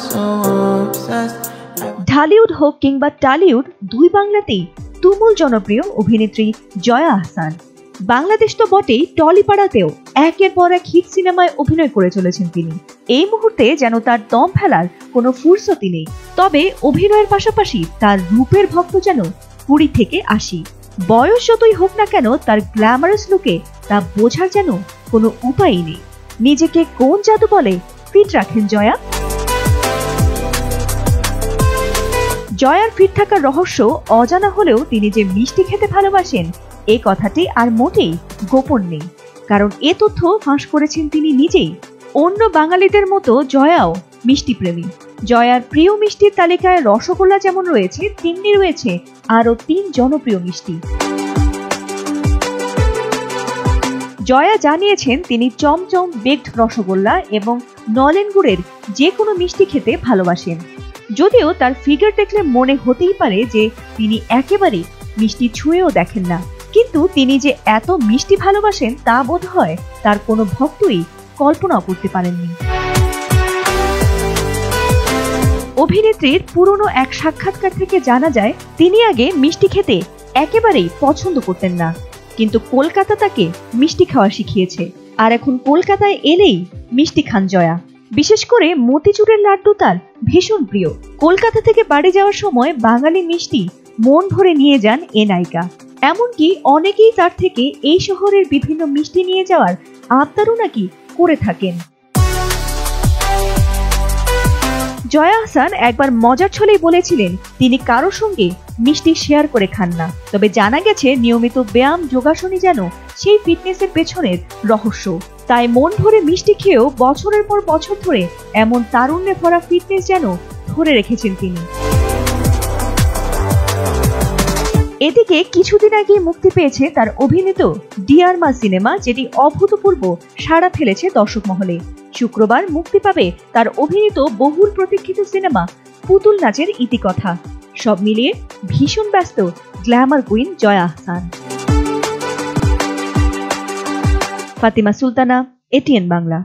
so obsessed. Dhallywood হোক কিংবা Tollywood, দুই বাংলাতেই তুমুল জনপ্রিয় অভিনেত্রী জয়া আহসান। বাংলাদেশ তো বটেই, টলিপাড়াতেও একের পর এক হিট সিনেমায় অভিনয় করে চলেছেন তিনি। এই মুহূর্তে যেন তার দম ফেলার কোনো ফুরসতই নেই। তবে অভিনয়ের পাশাপাশি তার রূপের ভক্ত যেন 20 থেকে 80। বয়স যতই হোক না কেন, তার গ্ল্যামারাস লুকে তা বোঝার যেন কোনো উপায়ই নেই। নিজেকে কোন জাদু বলে ফিট রাখেন জয়া? জয়ার ফিট থাকার রহস্য অজানা হলেও তিনি যে মিষ্টি খেতে ভালোবাসেন এ কথাটি আর মোটেই গোপন নেই, কারণ এ তথ্য ফাঁস করেছেন তিনি নিজেই। অন্য বাঙালিদের মতো জয়াও মিষ্টি প্রেমী। জয়ার প্রিয় মিষ্টির তালিকায় রসগোল্লা যেমন রয়েছে, তেমনি রয়েছে আরো 3 জনপ্রিয় মিষ্টি। জয়া জানিয়েছেন তিনি চমচম, বেকড রসগোল্লা এবং নলেন গুড়ের যে কোনো মিষ্টি খেতে ভালোবাসেন। যদিও তার ফিগার দেখলে মনে হতেই পারে যে তিনি একেবারে মিষ্টি ছুঁয়েও দেখেন না, কিন্তু তিনি যে এত মিষ্টি ভালোবাসেন তা বোধ হয় তার কোনো ভক্তই কল্পনাও করতে পারেননি। অভিনেত্রীর পুরনো এক সাক্ষাৎকার থেকে জানা যায় তিনি আগে মিষ্টি খেতে একেবারেই পছন্দ করতেন না, কিন্তু কলকাতা তাকে মিষ্টি খাওয়া শিখিয়েছে। আর এখন কলকাতায় এলেই মিষ্টি খান জয়া। বিশেষ করে মতিচুরের লাড্ডু তার ভীষণ প্রিয়। কলকাতা থেকে বাড়ি যাওয়ার সময় বাঙালি মিষ্টি মন ভরে নিয়ে যান এ নায়িকা। এমনকি অনেকেই তার থেকে এই শহরের বিভিন্ন মিষ্টি নিয়ে যাওয়ার আবদারও নাকি করে থাকেন। জয়া আহসান একবার মজার ছলেই বলেছিলেন তিনি কারোর সঙ্গে মিষ্টি শেয়ার করে খান না, তবে জানা গেছে নিয়মিত ব্যায়াম, যোগাসনই যেন সেই ফিটনেসের পেছনের রহস্য। তাই মন ভরে মিষ্টি খেয়েও বছরের পর বছর ধরে এমন তারুণ্যে ভরা ফিটনেস যেন ধরে রেখেছেন তিনি। এদিকে কিছুদিন আগে মুক্তি পেয়েছে তার অভিনীত ডিয়ার মা সিনেমা, যেটি অভূতপূর্ব সাড়া ফেলেছে দর্শক মহলে। শুক্রবার মুক্তি পাবে তার অভিনীত বহুল প্রতীক্ষিত সিনেমা পুতুল নাচের ইতিকথা। সব মিলিয়ে ভীষণ ব্যস্ত glamour queen Joya Ahsan. Fatima Sultana, ATN Bangla.